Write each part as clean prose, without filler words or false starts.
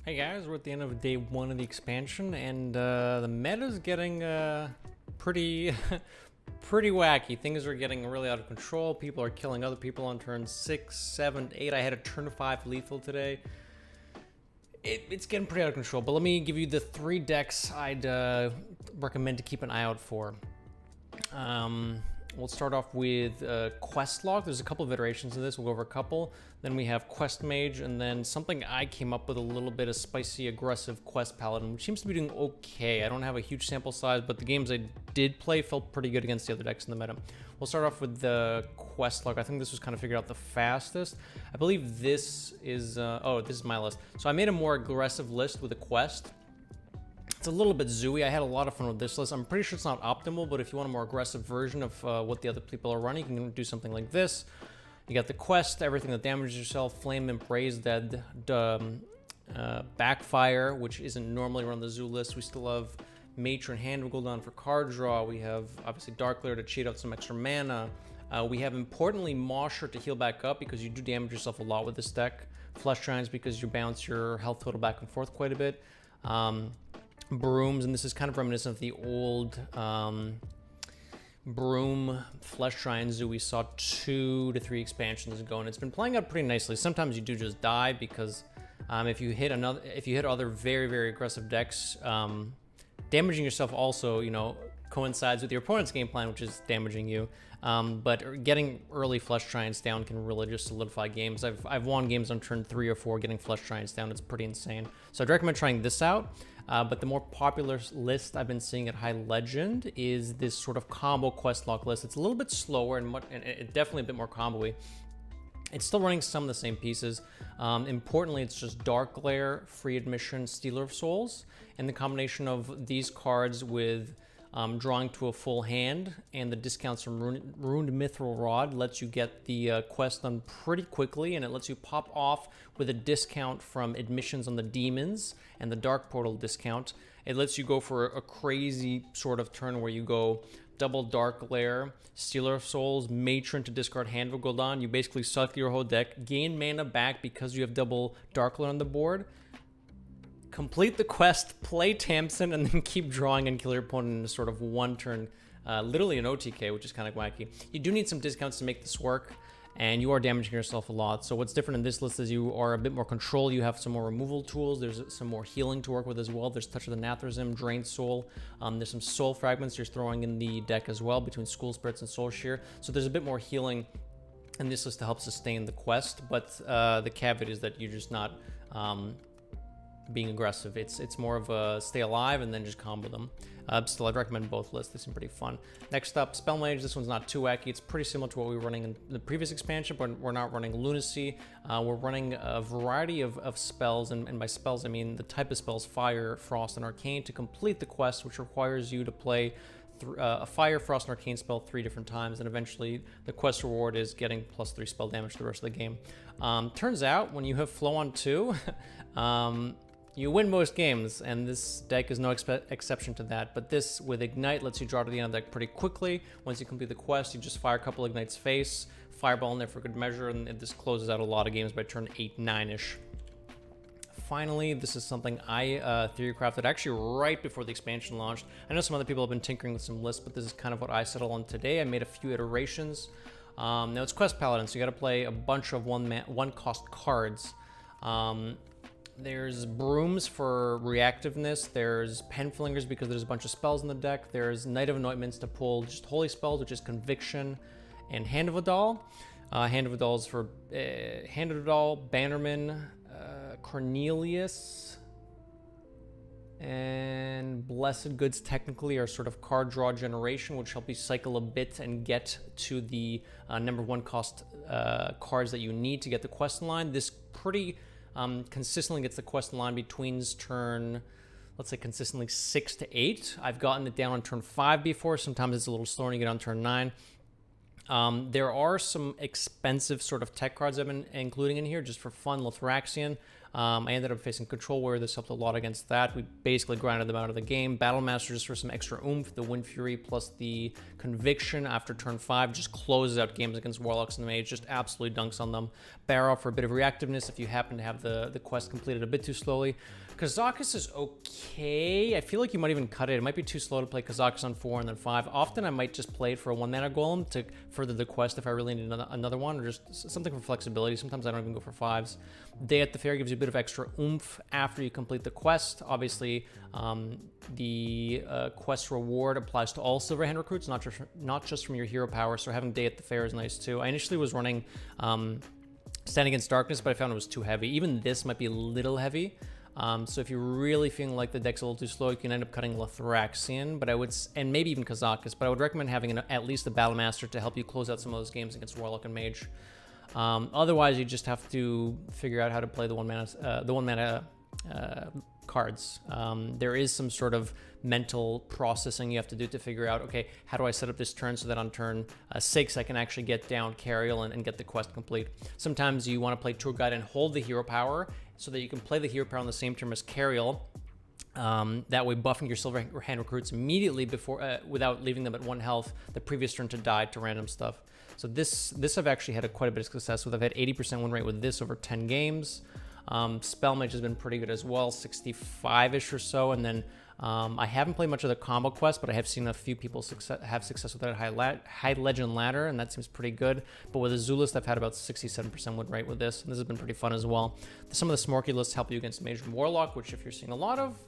Hey guys, we're at the end of day 1 of the expansion, and the meta's getting pretty pretty wacky. Things are getting really out of control. People are killing other people on turn 6, 7, 8. I had a turn 5 lethal today. It's getting pretty out of control, but let me give you the 3 decks I'd recommend to keep an eye out for. We'll start off with Quest Warlock. There's a couple of iterations of this. We'll go over a couple. Then we have Quest Mage, and then something I came up with, a little bit of spicy, aggressive Quest Paladin, which seems to be doing okay. I don't have a huge sample size, but the games I did play felt pretty good against the other decks in the meta. We'll start off with the Quest Warlock. I think this was kind of figured out the fastest. I believe this is, oh, this is my list. So I made a more aggressive list with a Quest. It's a little bit zooey. I had a lot of fun with this list. I'm pretty sure it's not optimal, but if you want a more aggressive version of what the other people are running, you can do something like this. You got the Quest, everything that damages yourself, Flame, Imp, Raise Dead, Backfire, which isn't normally on the zoo list. We still have Matron, Hand of Gul'dan for card draw. We have, obviously, Dark Lair to cheat out some extra mana. We have, importantly, Mosher to heal back up because you do damage yourself a lot with this deck. Flesh Giants because you bounce your health total back and forth quite a bit. Brooms, and this is kind of reminiscent of the old Broom Flesh Giant Zoo we saw 2 to 3 expansions ago, and it's been playing out pretty nicely. Sometimes you do just die because if you hit other very aggressive decks, damaging yourself also, you know, coincides with your opponent's game plan, which is damaging you. But getting early Flesh Giants down can really just solidify games. I've won games on turn 3 or 4 getting Flesh Giants down. It's pretty insane. So I'd recommend trying this out. But the more popular list I've been seeing at High Legend is this sort of combo Quest Warlock list. It's a little bit slower and definitely a bit more combo-y. It's still running some of the same pieces. Importantly, it's just Dark Lair, Free Admission, Stealer of Souls, and the combination of these cards with drawing to a full hand and the discounts from Ruined Mithril Rod lets you get the quest done pretty quickly, and it lets you pop off with a discount from admissions on the demons and the Dark Portal discount. It lets you go for a crazy sort of turn where you go double Dark Lair, Stealer of Souls, Matron to discard Hand of Gul'dan. You basically suck your whole deck, gain mana back because you have double Dark Lair on the board, complete the quest, play Tamsin, and then keep drawing and kill your opponent in a sort of one turn, literally an OTK, which is kind of wacky. You do need some discounts to make this work, and you are damaging yourself a lot. So what's different in this list is you are a bit more control. You have some more removal tools. There's some more healing to work with as well. There's Touch of the Nathrazim, Drained Soul. There's some Soul Fragments you're throwing in the deck as well between School Spirits and Soul Shear. So there's a bit more healing in this list to help sustain the quest, but the caveat is that you're just not being aggressive. It's more of a stay alive and then just combo them. Still, I'd recommend both lists. They seem pretty fun. Next up, Spell Mage. This one's not too wacky. It's pretty similar to what we were running in the previous expansion, but we're not running Lunacy. We're running a variety of spells, and by spells I mean the type of spells Fire, Frost, and Arcane to complete the quest, which requires you to play a Fire, Frost, and Arcane spell 3 different times, and eventually the quest reward is getting +3 spell damage the rest of the game. Turns out, when you have Flow on 2, you win most games, and this deck is no exception to that. But this, with Ignite, lets you draw to the end of the deck pretty quickly. Once you complete the quest, you just fire a couple Ignites face, Fireball in there for good measure, and this closes out a lot of games by turn 8, 9-ish. Finally, this is something I theory crafted actually right before the expansion launched. I know some other people have been tinkering with some lists, but this is kind of what I settled on today. I made a few iterations. Now it's Quest Paladin, so you got to play a bunch of one-cost cards. There's Brooms for reactiveness, there's Penflingers because there's a bunch of spells in the deck, there's Knight of Anointments to pull just holy spells, which is Conviction, and Hand of Adal. Hand of Adal is for Hand of Adal, Bannerman, Cornelius, and Blessed Goods technically are sort of card draw generation, which help you cycle a bit and get to the number 1 cost cards that you need to get the quest line. This pretty consistently gets the quest line between turn, let's say consistently 6 to 8. I've gotten it down on turn 5 before. Sometimes it's a little slower when you get on turn 9. There are some expensive sort of tech cards I've been including in here just for fun. Lithraxian. I ended up facing Control Warrior. This helped a lot against that. We basically grinded them out of the game. Battle Master just for some extra oomph. The Wind Fury plus the Conviction after turn 5 just closes out games against Warlocks and Mage. Just absolutely dunks on them. Barrow for a bit of reactiveness if you happen to have the quest completed a bit too slowly. Kazakus is okay. I feel like you might even cut it. It might be too slow to play Kazakus on 4 and then 5. Often I might just play it for a 1-mana golem to further the quest if I really need another one, or just something for flexibility. Sometimes I don't even go for 5s. Day at the Fair gives you a bit of extra oomph after you complete the quest. Obviously, the quest reward applies to all Silverhand recruits, not just from your hero power, so having Day at the Fair is nice too. I initially was running Stand Against Darkness, but I found it was too heavy. Even this might be a little heavy. So if you're really feeling like the deck's a little too slow, you can end up cutting Lithraxian, and maybe even Kazakus, but I would recommend having at least a Battle Master to help you close out some of those games against Warlock and Mage. Otherwise, you just have to figure out how to play the one mana cards. There is some sort of mental processing you have to do to figure out, okay, how do I set up this turn so that on turn 6 I can actually get down Cariel and get the quest complete. Sometimes you want to play Tour Guide and hold the hero power so that you can play the hero power on the same turn as Cariel. That way buffing your Silverhand recruits immediately before without leaving them at 1 health the previous turn to die to random stuff. So this I've actually had quite a bit of success with. I've had 80% win rate with this over 10 games. Spell Mage has been pretty good as well, 65-ish or so. And then I haven't played much of the combo quest, but I have seen a few people have success with that High Legend Ladder, and that seems pretty good. But with Azulist, I've had about 67% win rate with this, and this has been pretty fun as well. Some of the Smorky lists help you against Mage and Warlock, which if you're seeing a lot of,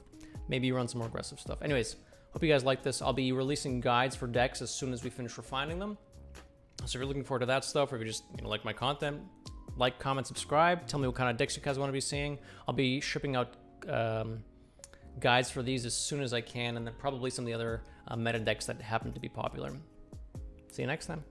maybe you run some more aggressive stuff. Anyways, hope you guys like this. I'll be releasing guides for decks as soon as we finish refining them. So if you're looking forward to that stuff, or if you just like my content, like, comment, subscribe. Tell me what kind of decks you guys want to be seeing. I'll be shipping out guides for these as soon as I can, and then probably some of the other meta decks that happen to be popular. See you next time.